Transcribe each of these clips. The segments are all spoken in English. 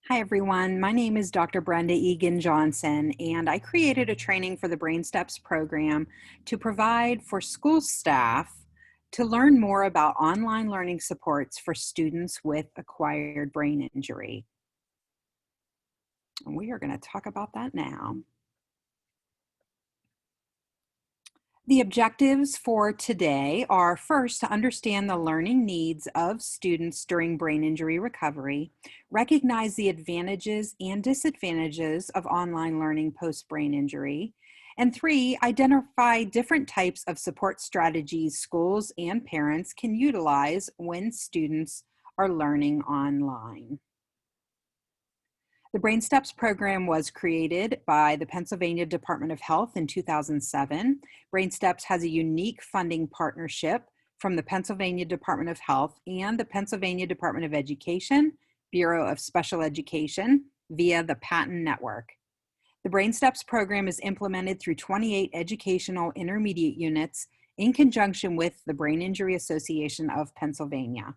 Hi everyone, my name is Dr. Brenda Eagan-Johnson and I created a training for the BrainSTEPS program to provide for school staff to learn more about online learning supports for students with acquired brain injury. And we are going to talk about that now. The objectives for today are first to understand the learning needs of students during brain injury recovery, recognize the advantages and disadvantages of online learning post-brain injury, and three, identify different types of support strategies schools and parents can utilize when students are learning online. The BrainSTEPS program was created by the Pennsylvania Department of Health in 2007. BrainSTEPS has a unique funding partnership from the Pennsylvania Department of Health and the Pennsylvania Department of Education, Bureau of Special Education, via the Patent Network. The BrainSTEPS program is implemented through 28 educational intermediate units in conjunction with the Brain Injury Association of Pennsylvania.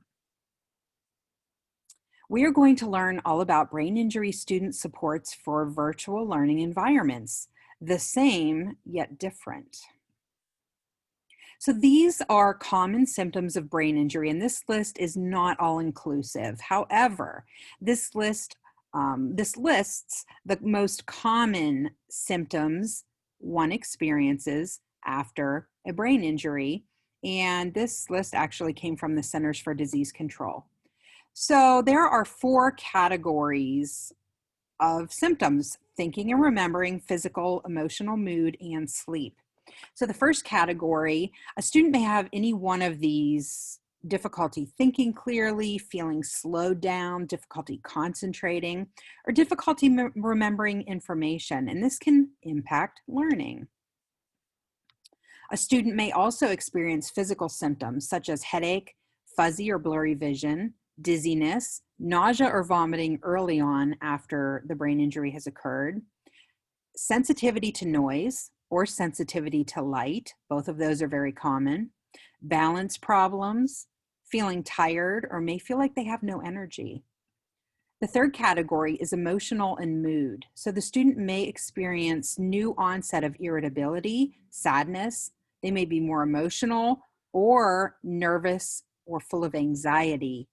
We are going to learn all about brain injury student supports for virtual learning environments, the same yet different. So these are common symptoms of brain injury, and this list is not all-inclusive. However, this lists the most common symptoms one experiences after a brain injury, and this list actually came from the Centers for Disease Control. So there are 4 categories of symptoms: thinking and remembering, physical, emotional, mood, and sleep. So the first category, a student may have any one of these: difficulty thinking clearly, feeling slowed down, difficulty concentrating, or difficulty remembering information, and this can impact learning. A student may also experience physical symptoms such as headache, fuzzy or blurry vision, dizziness, nausea or vomiting early on after the brain injury has occurred, sensitivity to noise or sensitivity to light, both of those are very common, balance problems, feeling tired or may feel like they have no energy. The third category is emotional and mood. So the student may experience new onset of irritability, sadness, they may be more emotional or nervous or full of anxiety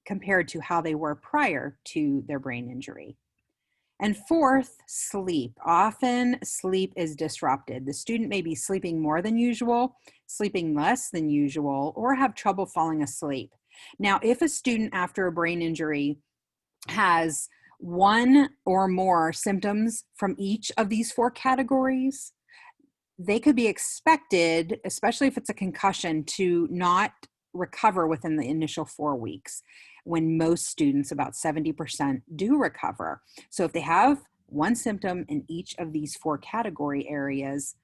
compared to how they were prior to their brain injury. And fourth, sleep. Often sleep is disrupted. The student may be sleeping more than usual, sleeping less than usual, or have trouble falling asleep. Now, if a student after a brain injury has one or more symptoms from each of these 4 categories, they could be expected, especially if it's a concussion, to not recover within the initial 4 weeks, when most students, about 70%, do recover. So if they have one symptom in each of these 4 category areas,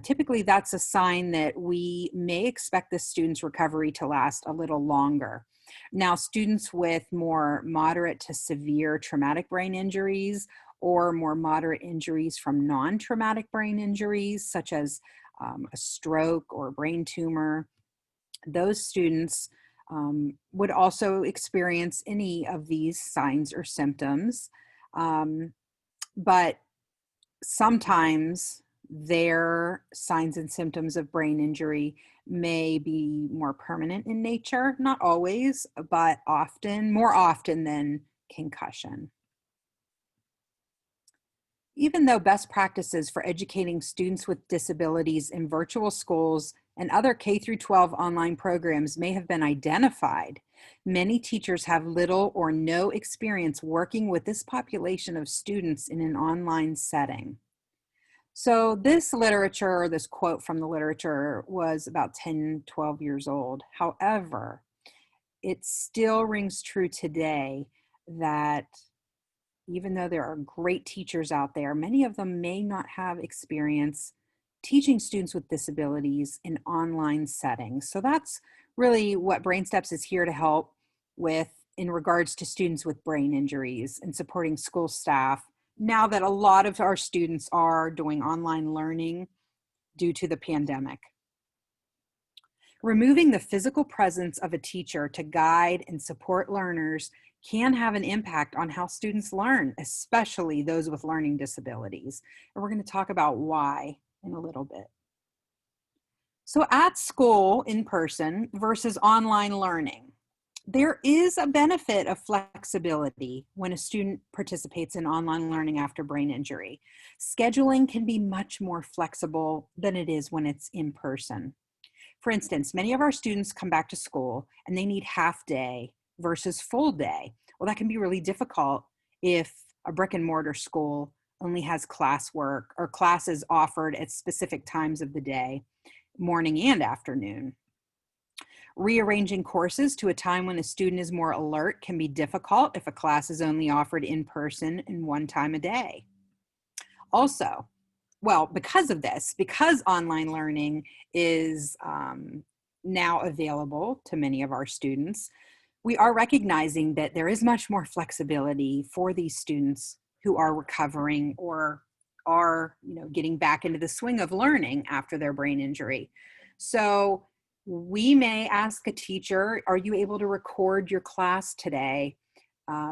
typically that's a sign that we may expect the student's recovery to last a little longer. Now, students with more moderate to severe traumatic brain injuries or more moderate injuries from non-traumatic brain injuries, such as a stroke or a brain tumor, those students would also experience any of these signs or symptoms, but sometimes their signs and symptoms of brain injury may be more permanent in nature, not always, but often, more often than concussion. Even though best practices for educating students with disabilities in virtual schools and other K-12 online programs may have been identified, many teachers have little or no experience working with this population of students in an online setting. So this literature, or this quote from the literature, was about 10, 12 years old. However, it still rings true today that even though there are great teachers out there, many of them may not have experience teaching students with disabilities in online settings. So that's really what BrainSTEPS is here to help with in regards to students with brain injuries and supporting school staff now that a lot of our students are doing online learning due to the pandemic. Removing the physical presence of a teacher to guide and support learners can have an impact on how students learn, especially those with learning disabilities. And we're going to talk about why in a little bit. So at school in person versus online learning, there is a benefit of flexibility when a student participates in online learning after brain injury. Scheduling can be much more flexible than it is when it's in person. For instance, many of our students come back to school and they need half day versus full day. Well, that can be really difficult if a brick and mortar school only has classwork or classes offered at specific times of the day, morning and afternoon. Rearranging courses to a time when a student is more alert can be difficult if a class is only offered in person and one time a day. Also, well, because of this, because online learning is now available to many of our students, we are recognizing that there is much more flexibility for these students who are recovering or are, getting back into the swing of learning after their brain injury. So we may ask a teacher, are you able to record your class today?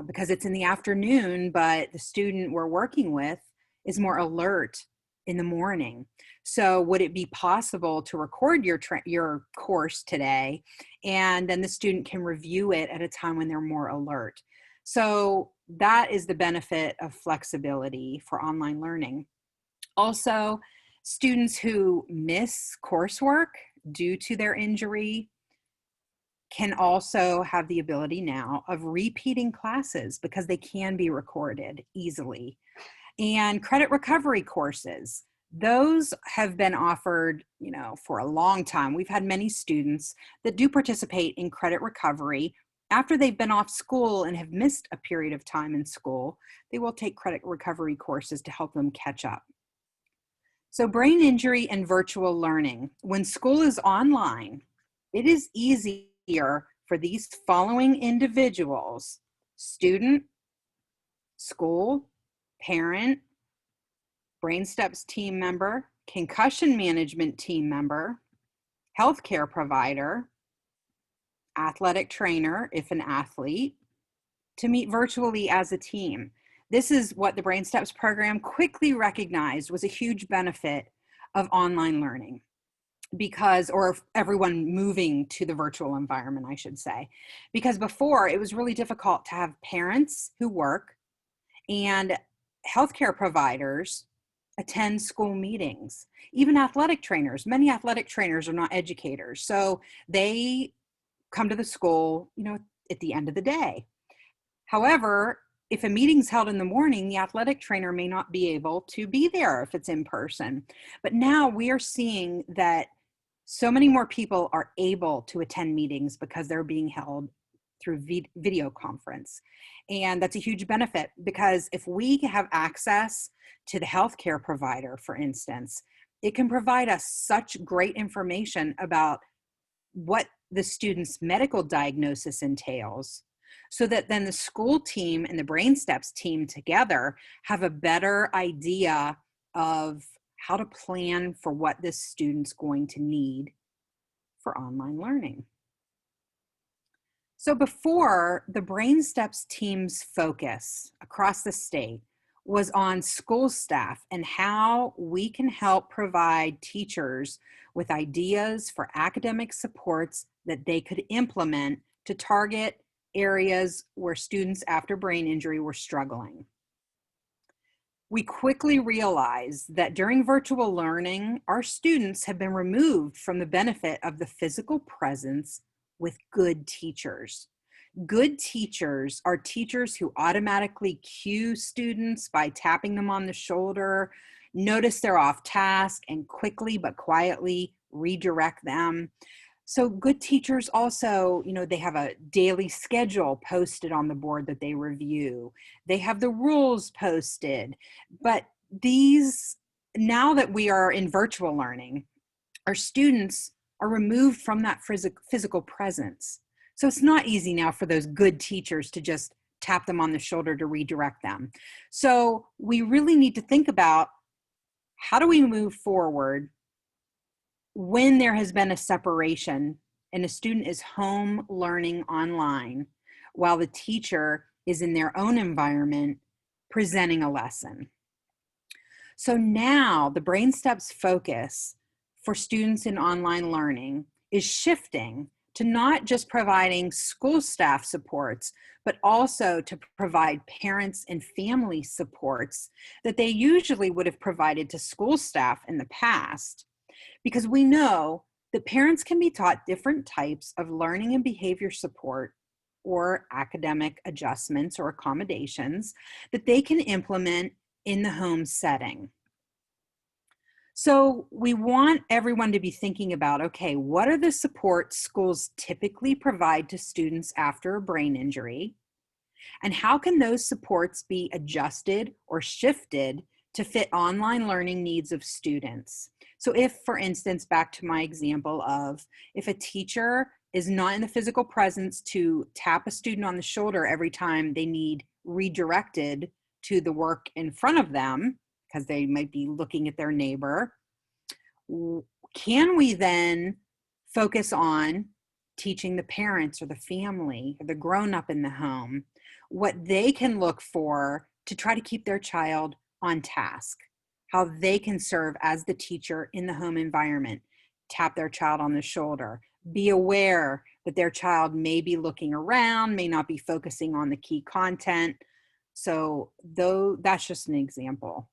Because it's in the afternoon, but the student we're working with is more alert in the morning. So would it be possible to record your course today, and then the student can review it at a time when they're more alert? So that is the benefit of flexibility for online learning. Also, students who miss coursework due to their injury can also have the ability now of repeating classes because they can be recorded easily. And credit recovery courses, those have been offered, for a long time. We've had many students that do participate in credit recovery. After they've been off school and have missed a period of time in school, they will take credit recovery courses to help them catch up. So brain injury and virtual learning. When school is online, it is easier for these following individuals: student, school, parent, BrainSTEPS team member, concussion management team member, healthcare provider, athletic trainer, if an athlete, to meet virtually as a team. This is what the BrainSTEPS program quickly recognized was a huge benefit of online learning, or everyone moving to the virtual environment, I should say. Because before, it was really difficult to have parents who work and healthcare providers attend school meetings. Even athletic trainers, many athletic trainers are not educators. So they come to the school, at the end of the day. However, if a meeting's held in the morning, the athletic trainer may not be able to be there if it's in person. But now we are seeing that so many more people are able to attend meetings because they're being held through video conference. And that's a huge benefit, because if we have access to the healthcare provider, for instance, it can provide us such great information about what the student's medical diagnosis entails, so that then the school team and the BrainSTEPS team together have a better idea of how to plan for what this student's going to need for online learning. So before, the BrainSTEPS team's focus across the state was on school staff and how we can help provide teachers with ideas for academic supports that they could implement to target areas where students after brain injury were struggling. We quickly realized that during virtual learning, our students have been removed from the benefit of the physical presence with good teachers. Good teachers are teachers who automatically cue students by tapping them on the shoulder, notice they're off task, and quickly but quietly redirect them. So good teachers also, they have a daily schedule posted on the board that they review. They have the rules posted. But now that we are in virtual learning, our students are removed from that physical presence. So it's not easy now for those good teachers to just tap them on the shoulder to redirect them. So we really need to think about, how do we move forward when there has been a separation and a student is home learning online while the teacher is in their own environment presenting a lesson. So now the BrainSTEPS focus for students in online learning is shifting to not just providing school staff supports, but also to provide parents and family supports that they usually would have provided to school staff in the past. Because we know that parents can be taught different types of learning and behavior support or academic adjustments or accommodations that they can implement in the home setting. So we want everyone to be thinking about, okay, what are the supports schools typically provide to students after a brain injury? And how can those supports be adjusted or shifted to fit online learning needs of students? So if, for instance, back to my example of if a teacher is not in the physical presence to tap a student on the shoulder every time they need redirected to the work in front of them, because they might be looking at their neighbor, can we then focus on teaching the parents or the family or the grown-up in the home what they can look for to try to keep their child on task, how they can serve as the teacher in the home environment, tap their child on the shoulder, be aware that their child may be looking around, may not be focusing on the key content. So though that's just an example.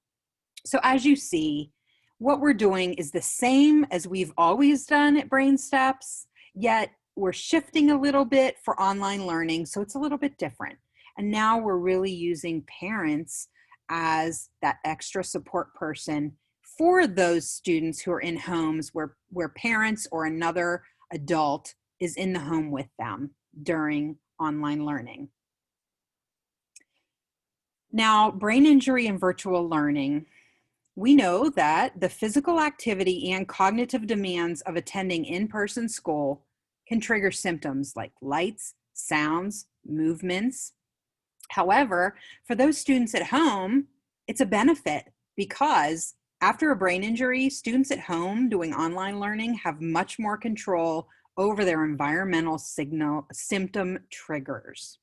So as you see, what we're doing is the same as we've always done at BrainSTEPS, yet we're shifting a little bit for online learning, so it's a little bit different. And now we're really using parents as that extra support person for those students who are in homes where parents or another adult is in the home with them during online learning. Now, brain injury and virtual learning. We know that the physical activity and cognitive demands of attending in-person school can trigger symptoms like lights, sounds, movements. However, for those students at home, it's a benefit because after a brain injury, students at home doing online learning have much more control over their environmental symptom triggers.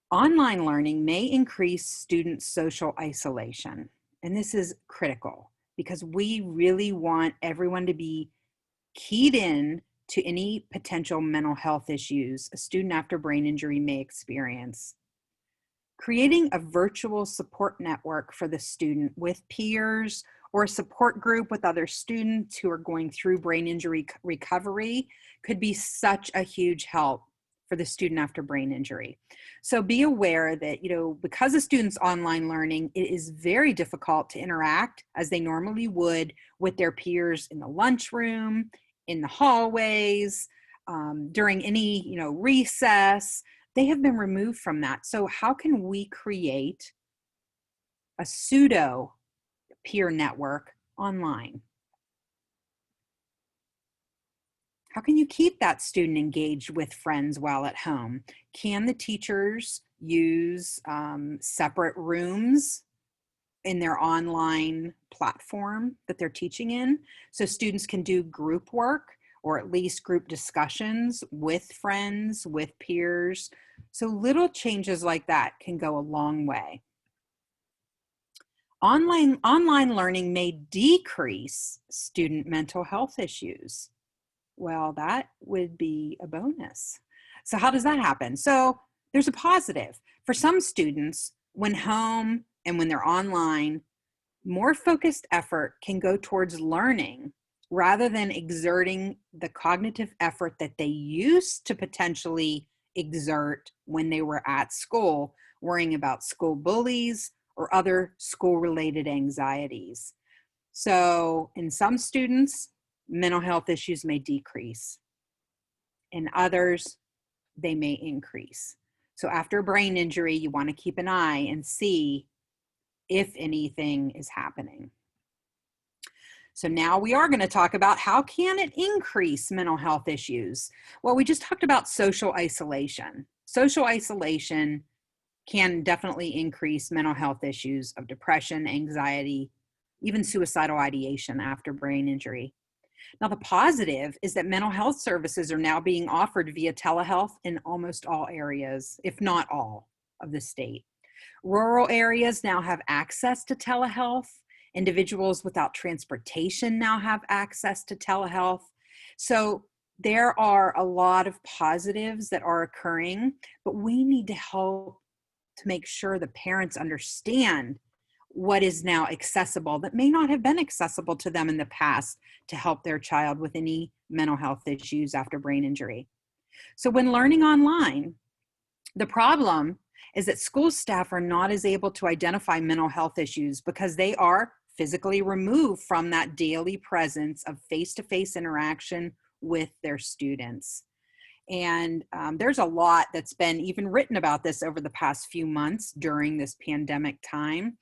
Online learning may increase student social isolation, and this is critical because we really want everyone to be keyed in to any potential mental health issues a student after brain injury may experience. Creating a virtual support network for the student with peers or a support group with other students who are going through brain injury recovery could be such a huge help for the student after brain injury. So be aware that, because a student's online learning, it is very difficult to interact as they normally would with their peers in the lunchroom, in the hallways, during any, recess. They have been removed from that. So how can we create a pseudo peer network online? How can you keep that student engaged with friends while at home? Can the teachers use separate rooms in their online platform that they're teaching in so students can do group work or at least group discussions with friends, with peers? So little changes like that can go a long way. Online learning may decrease student mental health issues. Well, that would be a bonus. So how does that happen? So there's a positive. For some students, when home and when they're online, more focused effort can go towards learning rather than exerting the cognitive effort that they used to potentially exert when they were at school, worrying about school bullies or other school-related anxieties. So in some students, mental health issues may decrease. In others, they may increase. So after a brain injury, you want to keep an eye and see if anything is happening. So now we are going to talk about how can it increase mental health issues? Well, we just talked about social isolation. Social isolation can definitely increase mental health issues of depression, anxiety, even suicidal ideation after brain injury. Now, the positive is that mental health services are now being offered via telehealth in almost all areas, if not all, of the state. Rural areas now have access to telehealth. Individuals without transportation now have access to telehealth. So there are a lot of positives that are occurring, but we need to help to make sure the parents understand what is now accessible that may not have been accessible to them in the past to help their child with any mental health issues after brain injury. So when learning online, the problem is that school staff are not as able to identify mental health issues because they are physically removed from that daily presence of face-to-face interaction with their students. And there's a lot that's been even written about this over the past few months during this pandemic time.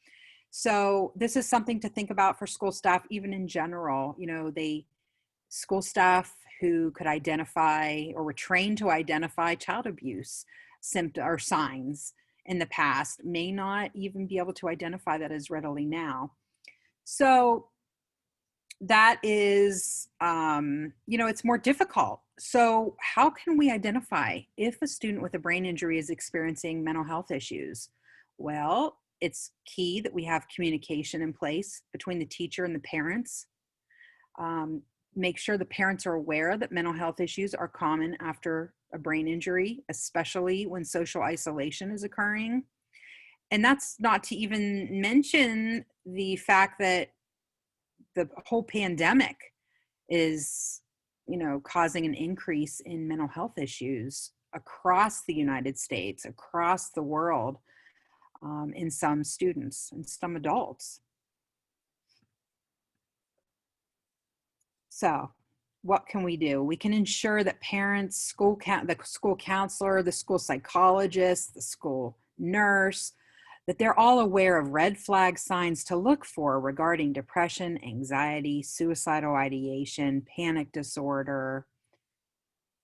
So this is something to think about for school staff, even in general. You know, school staff who could identify or were trained to identify child abuse symptoms or signs in the past may not even be able to identify that as readily now. So that is, it's more difficult. So how can we identify if a student with a brain injury is experiencing mental health issues? Well, it's key that we have communication in place between the teacher and the parents. Make sure the parents are aware that mental health issues are common after a brain injury, especially when social isolation is occurring. And that's not to even mention the fact that the whole pandemic is, causing an increase in mental health issues across the United States, across the world, in some students and some adults. So what can we do? We can ensure that parents, the school counselor, the school psychologist, the school nurse, that they're all aware of red flag signs to look for regarding depression, anxiety, suicidal ideation, panic disorder.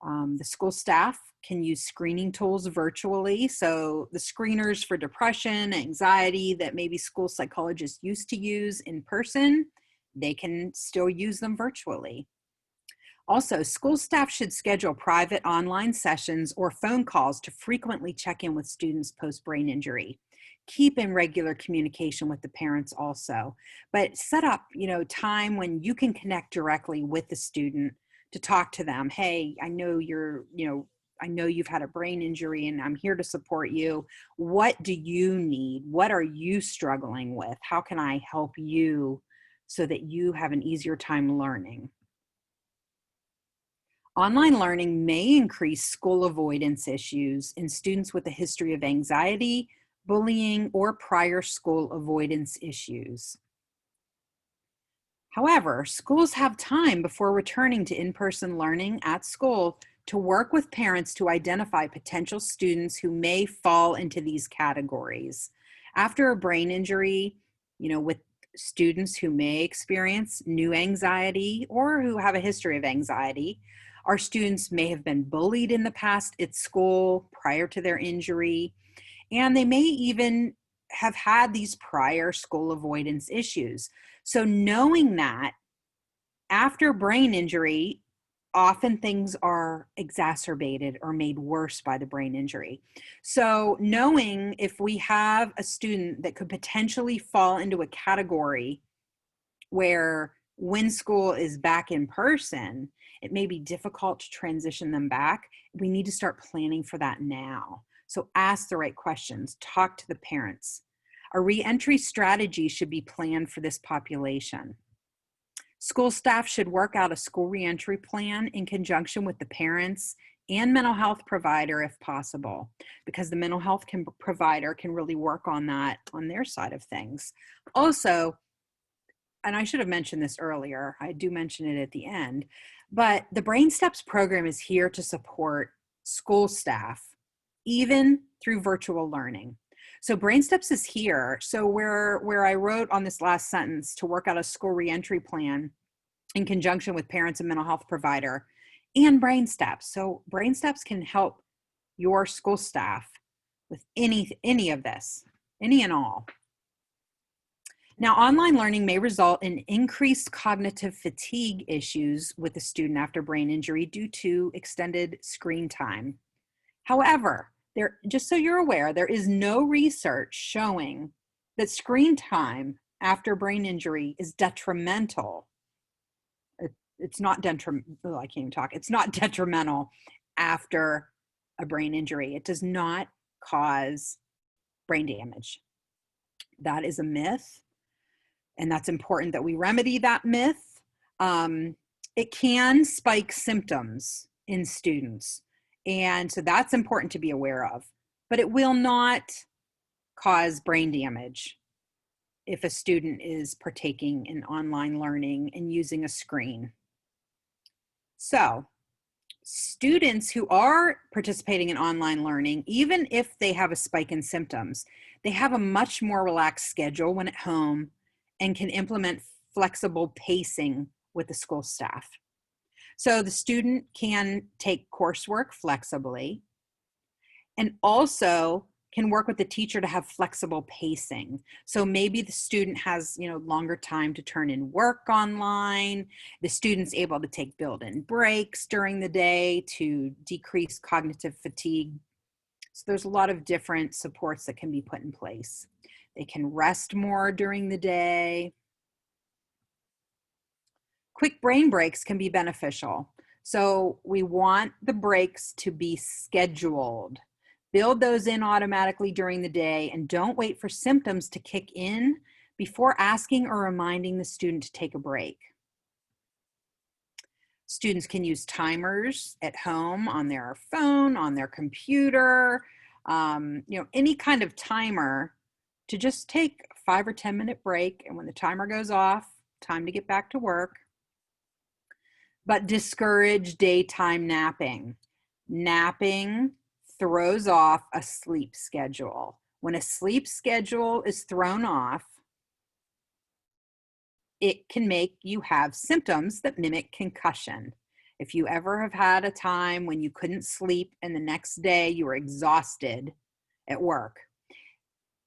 The school staff can use screening tools virtually. So the screeners for depression, anxiety that maybe school psychologists used to use in person, they can still use them virtually. Also, school staff should schedule private online sessions or phone calls to frequently check in with students post-brain injury. Keep in regular communication with the parents also, but set up, time when you can connect directly with the student to talk to them. Hey, I know I know you've had a brain injury and I'm here to support you. What do you need? What are you struggling with? How can I help you so that you have an easier time learning? Online learning may increase school avoidance issues in students with a history of anxiety, bullying, or prior school avoidance issues. However, schools have time before returning to in-person learning at school to work with parents to identify potential students who may fall into these categories. After a brain injury, with students who may experience new anxiety or who have a history of anxiety, our students may have been bullied in the past at school prior to their injury, and they may even have had these prior school avoidance issues. So knowing that after brain injury, often things are exacerbated or made worse by the brain injury. So knowing if we have a student that could potentially fall into a category where when school is back in person, it may be difficult to transition them back. We need to start planning for that now. So ask the right questions, talk to the parents. A reentry strategy should be planned for this population. School staff should work out a school reentry plan in conjunction with the parents and mental health provider if possible, because the mental health provider can really work on that on their side of things. Also, and I should have mentioned this earlier, I do mention it at the end, but the BrainSTEPS program is here to support school staff, even through virtual learning. So BrainSTEPS is here. So where I wrote on this last sentence to work out a school reentry plan in conjunction with parents and mental health provider and BrainSTEPS. So BrainSTEPS can help your school staff with any of this, any and all. Now, online learning may result in increased cognitive fatigue issues with the student after brain injury due to extended screen time. However, just so you're aware, there is no research showing that screen time after brain injury is detrimental. It's not detrimental. I can't even talk. It's not detrimental after a brain injury. It does not cause brain damage. That is a myth, and that's important that we remedy that myth. It can spike symptoms in students, and so that's important to be aware of, but it will not cause brain damage if a student is partaking in online learning and using a screen. So, students who are participating in online learning, even if they have a spike in symptoms, they have a much more relaxed schedule when at home and can implement flexible pacing with the school staff. So the student can take coursework flexibly and also can work with the teacher to have flexible pacing. So maybe the student has, longer time to turn in work online. The student's able to take built-in breaks during the day to decrease cognitive fatigue. So there's a lot of different supports that can be put in place. They can rest more during the day. Quick brain breaks can be beneficial. So we want the breaks to be scheduled. Build those in automatically during the day and don't wait for symptoms to kick in before asking or reminding the student to take a break. Students can use timers at home on their phone, on their computer, any kind of timer to just take a 5 or 10 minute break. And when the timer goes off, time to get back to work. But discourage daytime napping. Napping throws off a sleep schedule. When a sleep schedule is thrown off, it can make you have symptoms that mimic concussion. If you ever have had a time when you couldn't sleep and the next day you were exhausted at work,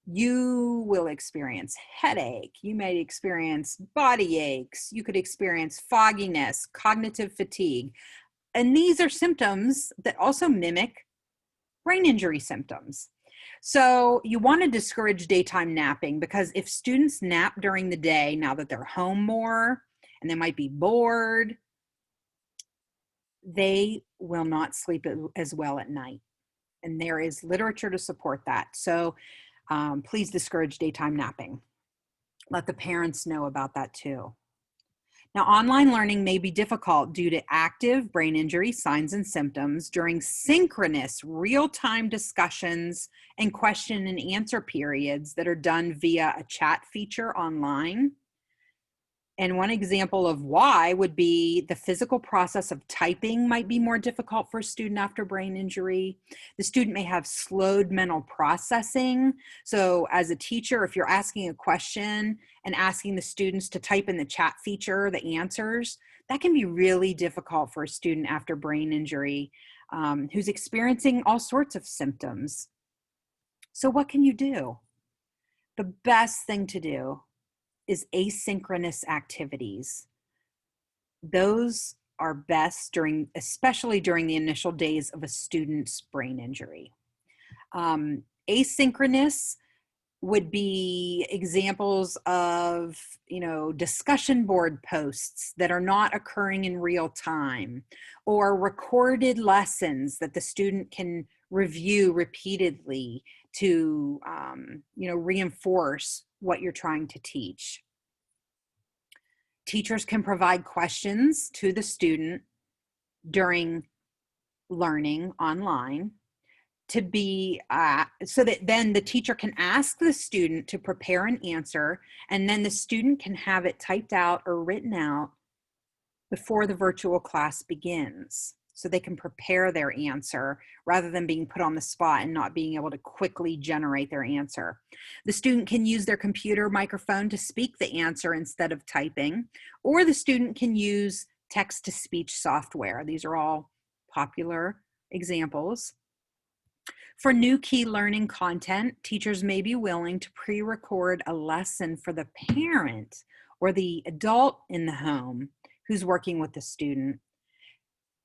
you will experience headache. You may experience body aches. You could experience fogginess, cognitive fatigue. And these are symptoms that also mimic brain injury symptoms. So you want to discourage daytime napping because if students nap during the day, now that they're home more and they might be bored, they will not sleep as well at night. And there is literature to support that. So please discourage daytime napping. Let the parents know about that too. Now, online learning may be difficult due to active brain injury signs and symptoms during synchronous real-time discussions and question and answer periods that are done via a chat feature online. And one example of why would be the physical process of typing might be more difficult for a student after brain injury. The student may have slowed mental processing. So as a teacher, if you're asking a question and asking the students to type in the chat feature the answers, that can be really difficult for a student after brain injury who's experiencing all sorts of symptoms. So what can you do? The best thing to do is asynchronous activities. Those are best especially during the initial days of a student's brain injury. Asynchronous would be examples of, discussion board posts that are not occurring in real time, or recorded lessons that the student can review repeatedly to, reinforce what you're trying to teach. Teachers can provide questions to the student during learning online to be, so that then the teacher can ask the student to prepare an answer, and then the student can have it typed out or written out before the virtual class begins. So they can prepare their answer rather than being put on the spot and not being able to quickly generate their answer. The student can use their computer microphone to speak the answer instead of typing, or the student can use text-to-speech software. These are all popular examples. For new key learning content, teachers may be willing to pre-record a lesson for the parent or the adult in the home who's working with the student.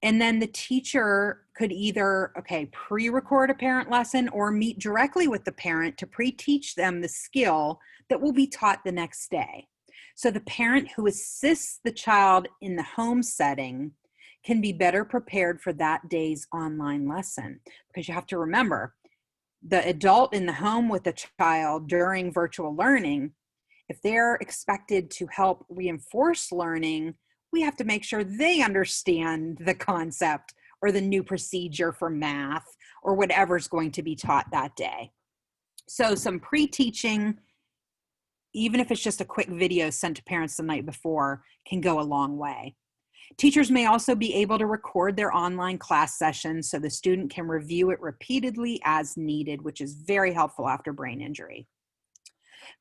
And then the teacher could either, pre-record a parent lesson or meet directly with the parent to pre-teach them the skill that will be taught the next day. So the parent who assists the child in the home setting can be better prepared for that day's online lesson. Because you have to remember, the adult in the home with the child during virtual learning, if they're expected to help reinforce learning, we have to make sure they understand the concept or the new procedure for math or whatever's going to be taught that day. So some pre-teaching, even if it's just a quick video sent to parents the night before, can go a long way. Teachers may also be able to record their online class sessions so the student can review it repeatedly as needed, which is very helpful after brain injury.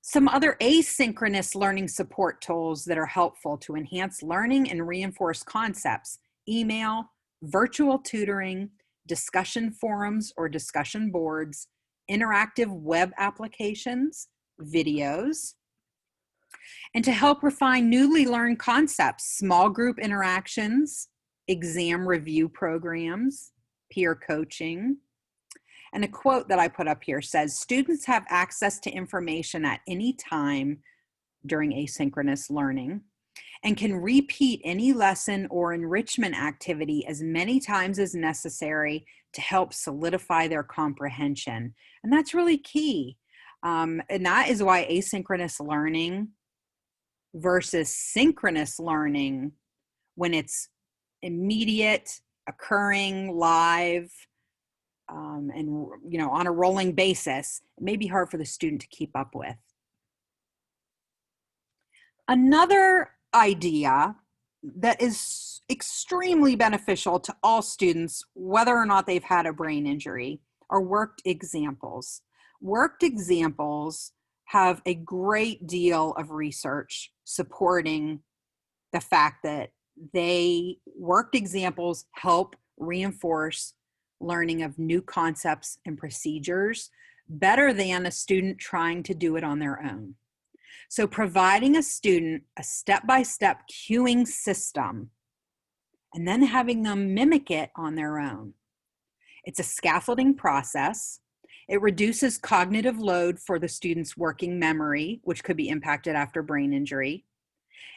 Some other asynchronous learning support tools that are helpful to enhance learning and reinforce concepts: email, virtual tutoring, discussion forums or discussion boards, interactive web applications, videos. And to help refine newly learned concepts, small group interactions, exam review programs, peer coaching. And a quote that I put up here says, "Students have access to information at any time during asynchronous learning and can repeat any lesson or enrichment activity as many times as necessary to help solidify their comprehension." And that's really key. And that is why asynchronous learning versus synchronous learning, when it's immediate, occurring, live, and on a rolling basis, it may be hard for the student to keep up with. Another idea that is extremely beneficial to all students, whether or not they've had a brain injury, are worked examples. Worked examples have a great deal of research supporting the fact that worked examples help reinforce learning of new concepts and procedures better than a student trying to do it on their own. So providing a student a step-by-step cueing system and then having them mimic it on their own. It's a scaffolding process. It reduces cognitive load for the student's working memory, which could be impacted after brain injury.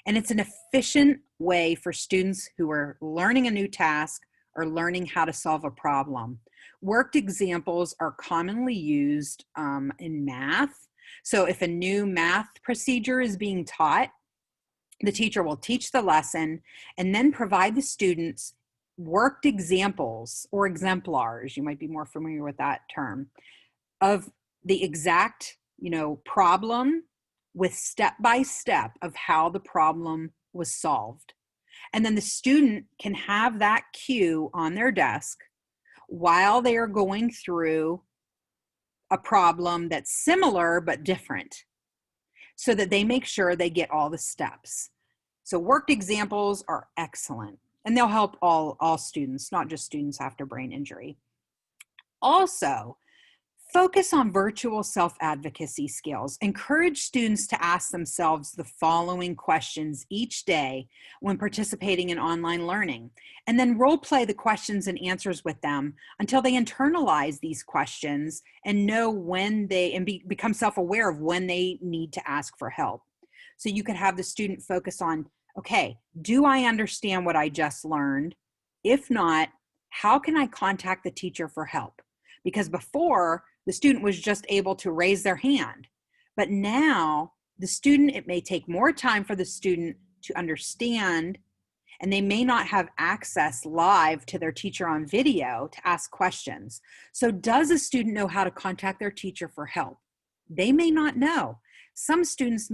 And it's an efficient way for students who are learning a new task or learning how to solve a problem. Worked examples are commonly used in math. So if a new math procedure is being taught, the teacher will teach the lesson and then provide the students worked examples or exemplars, you might be more familiar with that term, of the exact problem with step-by-step of how the problem was solved. And then the student can have that cue on their desk while they are going through a problem that's similar but different, so that they make sure they get all the steps. So worked examples are excellent, and they'll help all students, not just students after brain injury. Also, focus on virtual self-advocacy skills. Encourage students to ask themselves the following questions each day when participating in online learning, and then role play the questions and answers with them until they internalize these questions and know when become self-aware of when they need to ask for help. So you could have the student focus on, okay, do I understand what I just learned? If not, how can I contact the teacher for help? Because before, the student was just able to raise their hand. But now, it may take more time for the student to understand, and they may not have access live to their teacher on video to ask questions. So does a student know how to contact their teacher for help? They may not know. Some students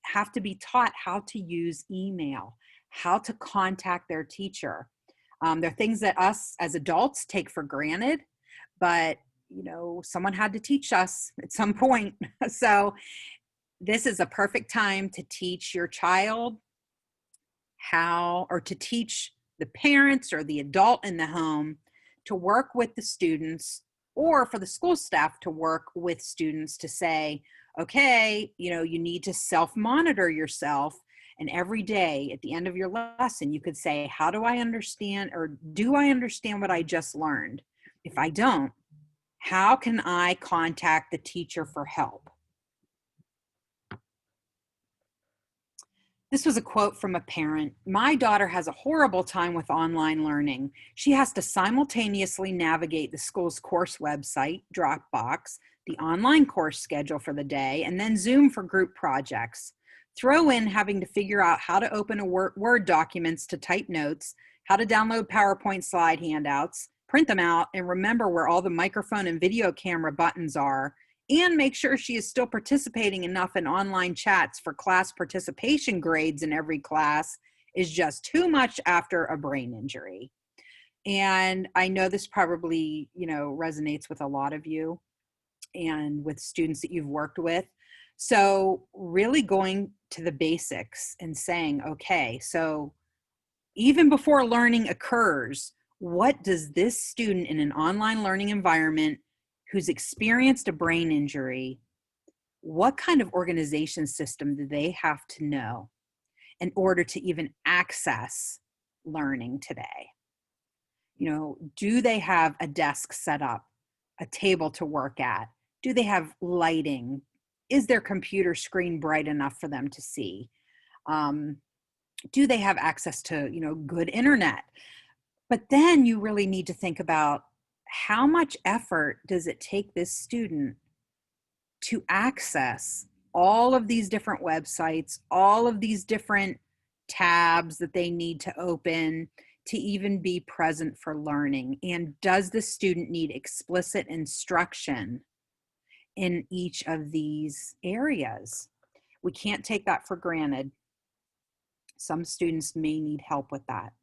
have to be taught how to use email, how to contact their teacher. They're things that us as adults take for granted, but someone had to teach us at some point. So this is a perfect time to teach your child or to teach the parents or the adult in the home to work with the students or for the school staff to work with students to say, okay, you need to self-monitor yourself. And every day at the end of your lesson, you could say, how do I understand, or do I understand what I just learned? If I don't, how can I contact the teacher for help? This was a quote from a parent. My daughter has a horrible time with online learning. She has to simultaneously navigate the school's course website, Dropbox, the online course schedule for the day, and then Zoom for group projects. Throw in having to figure out how to open a Word documents to type notes, how to download PowerPoint slide handouts, print them out, and remember where all the microphone and video camera buttons are, and make sure she is still participating enough in online chats for class participation grades in every class is just too much after a brain injury. And I know this probably, resonates with a lot of you and with students that you've worked with. So really going to the basics and saying, okay, so even before learning occurs, what does this student in an online learning environment who's experienced a brain injury, what kind of organization system do they have to know in order to even access learning today? Do they have a desk set up, a table to work at? Do they have lighting? Is their computer screen bright enough for them to see? Do they have access to, good internet? But then you really need to think about, how much effort does it take this student to access all of these different websites, all of these different tabs that they need to open to even be present for learning? And does the student need explicit instruction in each of these areas? We can't take that for granted. Some students may need help with that.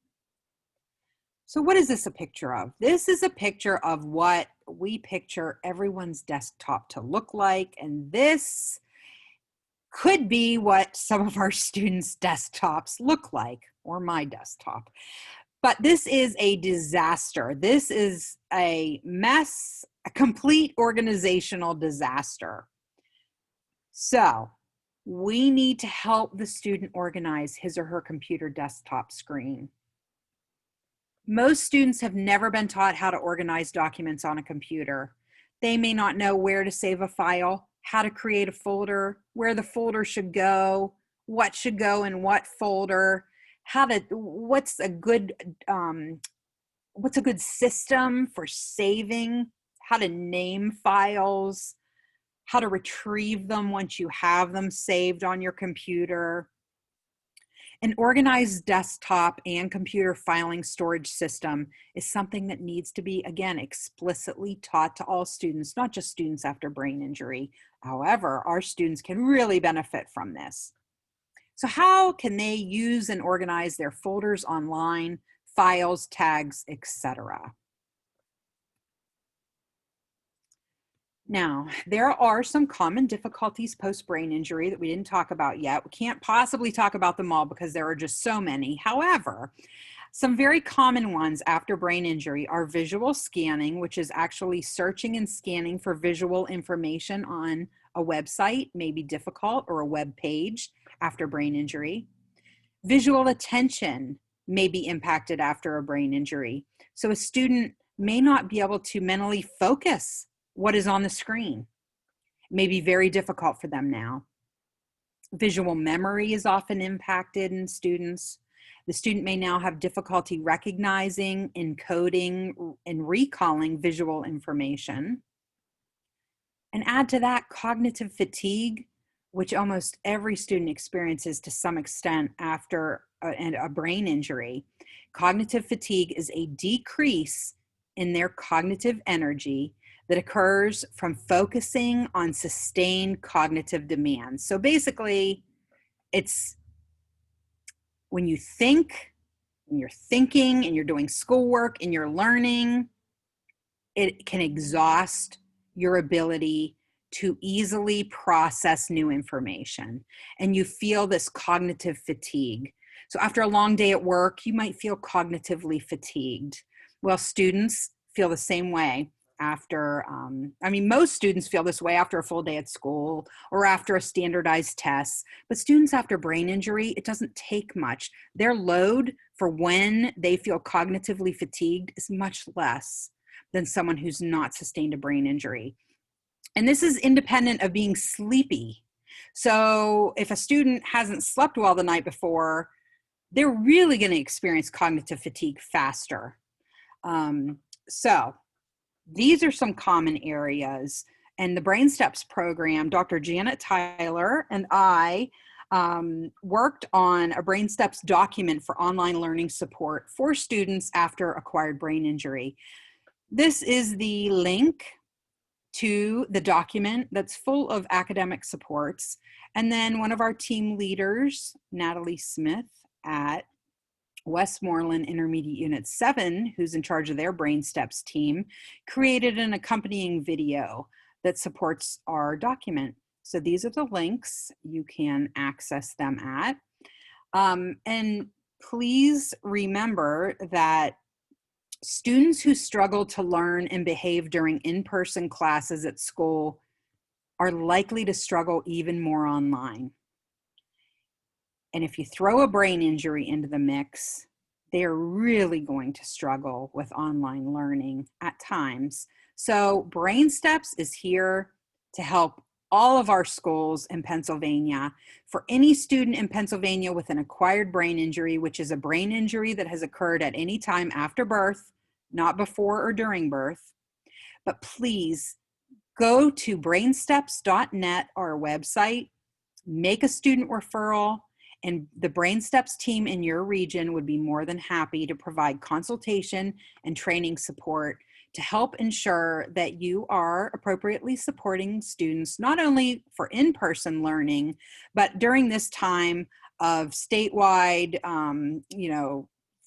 So what is this a picture of? This is a picture of what we picture everyone's desktop to look like. And this could be what some of our students' desktops look like, or my desktop. But this is a disaster. This is a mess, a complete organizational disaster. So we need to help the student organize his or her computer desktop screen. Most students have never been taught how to organize documents on a computer. They may not know where to save a file, how to create a folder, where the folder should go, what should go in what folder, what's a good system for saving, how to name files, how to retrieve them once you have them saved on your computer. An organized desktop and computer filing storage system is something that needs to be, again, explicitly taught to all students, not just students after brain injury. However, our students can really benefit from this. So how can they use and organize their folders online, files, tags, etc.? Now, there are some common difficulties post-brain injury that we didn't talk about yet. We can't possibly talk about them all because there are just so many. However, some very common ones after brain injury are visual scanning, which is actually searching and scanning for visual information on a website, may be difficult, or a web page after brain injury. Visual attention may be impacted after a brain injury. So a student may not be able to mentally focus what is on the screen. It may be very difficult for them now. Visual memory is often impacted in students. The student may now have difficulty recognizing, encoding, and recalling visual information. And add to that cognitive fatigue, which almost every student experiences to some extent after a brain injury. Cognitive fatigue is a decrease in their cognitive energy that occurs from focusing on sustained cognitive demands. So basically, it's when you think, when you're thinking and you're doing schoolwork and you're learning, it can exhaust your ability to easily process new information. And you feel this cognitive fatigue. So after a long day at work, you might feel cognitively fatigued. Well, students feel the same way. after, I mean, most students feel this way after a full day at school or after a standardized test, but students after brain injury, it doesn't take much. Their load for when they feel cognitively fatigued is much less than someone who's not sustained a brain injury. And this is independent of being sleepy. So if a student hasn't slept well the night before, they're really going to experience cognitive fatigue faster. So these are some common areas. And the BrainSTEPS program, Dr. Janet Tyler and I worked on a BrainSTEPS document for online learning support for students after acquired brain injury. This is the link to the document that's full of academic supports. And then one of our team leaders, Natalie Smith at Westmoreland Intermediate Unit 7, who's in charge of their BrainSTEPS team, created an accompanying video that supports our document. So these are the links. You can access them at. And please remember that students who struggle to learn and behave during in-person classes at school are likely to struggle even more online. And if you throw a brain injury into the mix, they are really going to struggle with online learning at times. So BrainSTEPS is here to help all of our schools in Pennsylvania. For any student in Pennsylvania with an acquired brain injury, which is a brain injury that has occurred at any time after birth, not before or during birth. But please go to brainsteps.net, our website, make a student referral, and the BrainSTEPS team in your region would be more than happy to provide consultation and training support to help ensure that you are appropriately supporting students, not only for in-person learning, but during this time of statewide,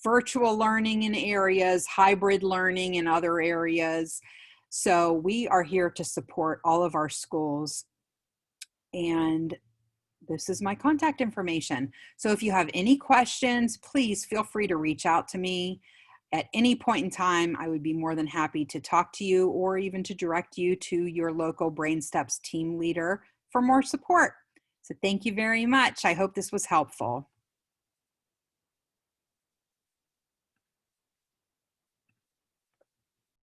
virtual learning in areas, hybrid learning in other areas. So we are here to support all of our schools. And this is my contact information. So if you have any questions, please feel free to reach out to me. At any point in time, I would be more than happy to talk to you or even to direct you to your local BrainSTEPS team leader for more support. So thank you very much. I hope this was helpful.